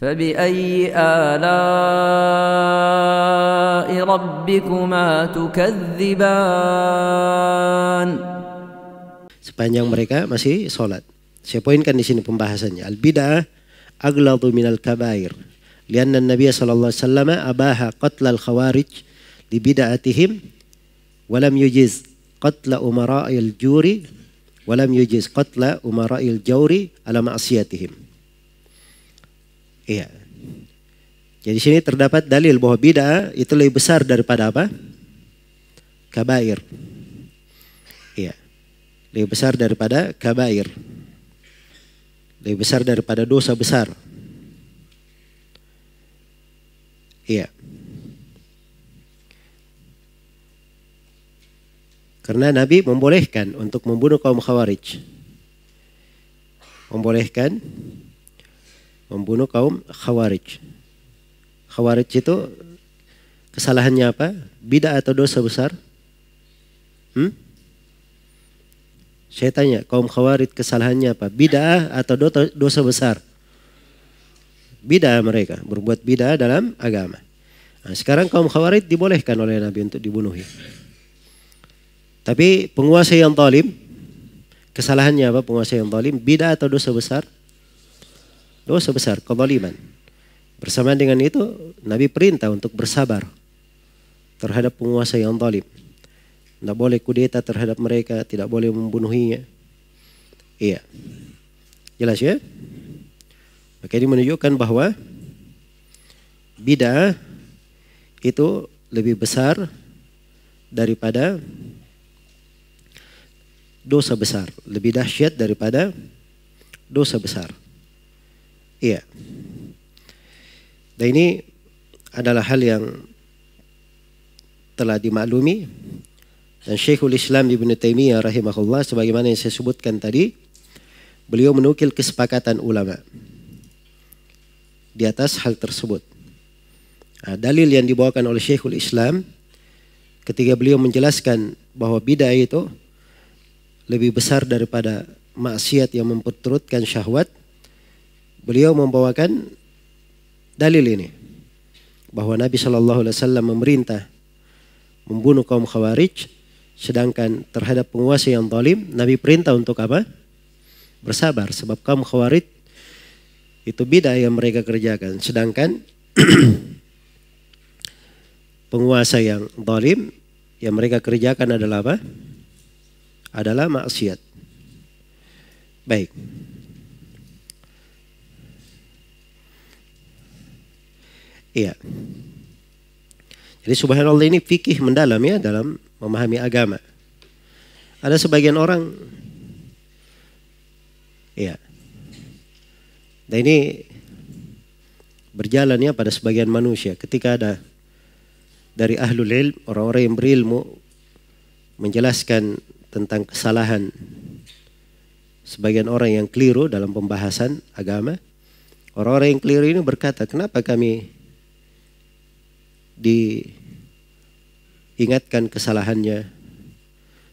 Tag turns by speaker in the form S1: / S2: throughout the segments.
S1: فبأي آلاء ربكما تكذبان.
S2: Sepanjang mereka masih sholat. Saya poinkan di sini pembahasannya. Al-bid'ah aghladu minal kabair. Lianna Nabi sallallahu alaihi wasallam abaha qatla al-khawarij li bid'atihim wa lam yujiz qatla umara'il juri wa lam yujiz qatla umara'il jawri ala ma'siyatihim. Iya. Jadi sini terdapat dalil bahwa bid'ah itu lebih besar daripada apa? Kabair. Iya. Lebih besar daripada kabair. Lebih besar daripada dosa besar. Iya. Karena Nabi membolehkan untuk membunuh kaum Khawarij. Membolehkan membunuh kaum Khawarij. Khawarij itu kesalahannya apa? Bid'ah atau dosa besar? Saya tanya, kaum Khawarij kesalahannya apa? Bid'ah atau dosa besar? Bid'ah mereka, berbuat bid'ah dalam agama. Nah, sekarang kaum Khawarij dibolehkan oleh Nabi untuk dibunuhi. Tapi penguasa yang zalim, kesalahannya apa penguasa yang zalim? Bid'ah atau dosa besar? Dosa besar, kezaliman. Bersamaan dengan itu, Nabi perintah untuk bersabar terhadap penguasa yang zalim. Tidak boleh kudeta terhadap mereka, tidak boleh membunuhinya. Iya. Jelas ya? Maka ini menunjukkan bahwa bid'ah itu lebih besar daripada dosa besar. Lebih dahsyat daripada dosa besar. Iya. Dan ini adalah hal yang telah dimaklumi. Dan Syekhul Islam Ibn Taimiyah rahimahullah, sebagaimana yang saya sebutkan tadi, beliau menukil kesepakatan ulama di atas hal tersebut. Nah, dalil yang dibawakan oleh Syekhul Islam ketika beliau menjelaskan bahwa bid'ah itu lebih besar daripada maksiat yang memperturutkan syahwat, beliau membawakan dalil ini bahwa Nabi Shallallahu Alaihi Wasallam memerintah membunuh kaum Khawarij, sedangkan terhadap penguasa yang zalim Nabi perintah untuk apa? Bersabar, sebab kaum Khawarij itu bid'ah yang mereka kerjakan, sedangkan penguasa yang zalim yang mereka kerjakan adalah apa? Adalah maksiat. Baik. Iya. Jadi subhanallah, ini fikih mendalam ya dalam memahami agama. Ada sebagian orang, iya. Dan ini berjalan ya pada sebagian manusia. Ketika ada dari ahlul ilm, orang-orang yang berilmu, menjelaskan tentang kesalahan sebagian orang yang keliru dalam pembahasan agama, orang-orang yang keliru ini berkata, kenapa kami diingatkan kesalahannya,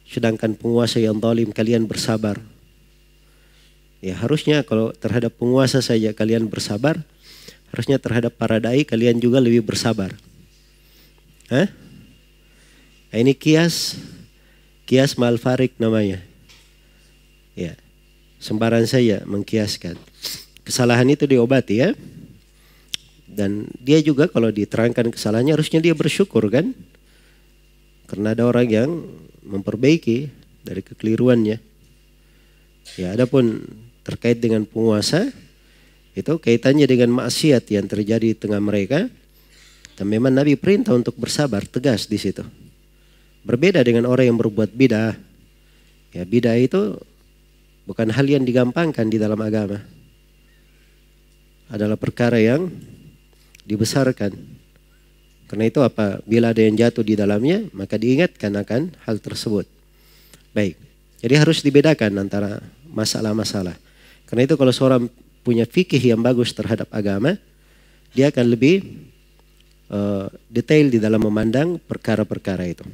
S2: sedangkan penguasa yang zalim kalian bersabar? Ya harusnya kalau terhadap penguasa saja kalian bersabar, harusnya terhadap para dai kalian juga lebih bersabar. Hah? Nah, ini kias ma'al farik namanya. Ya, sembarang saja mengkiaskan. Kesalahan itu diobati ya. Dan dia juga kalau diterangkan kesalahannya harusnya dia bersyukur kan? Karena ada orang yang memperbaiki dari kekeliruannya. Ya, adapun terkait dengan penguasa, itu kaitannya dengan maksiat yang terjadi di tengah mereka. Dan memang Nabi perintah untuk bersabar, tegas di situ. Berbeda dengan orang yang berbuat bid'ah. Ya, bid'ah itu bukan hal yang digampangkan di dalam agama. Adalah perkara yang dibesarkan. Karena itu bila ada yang jatuh di dalamnya, maka diingatkan akan hal tersebut. Baik. Jadi harus dibedakan antara masalah-masalah. Karena itu kalau seorang punya fikih yang bagus terhadap agama, dia akan lebih detail di dalam memandang perkara-perkara itu.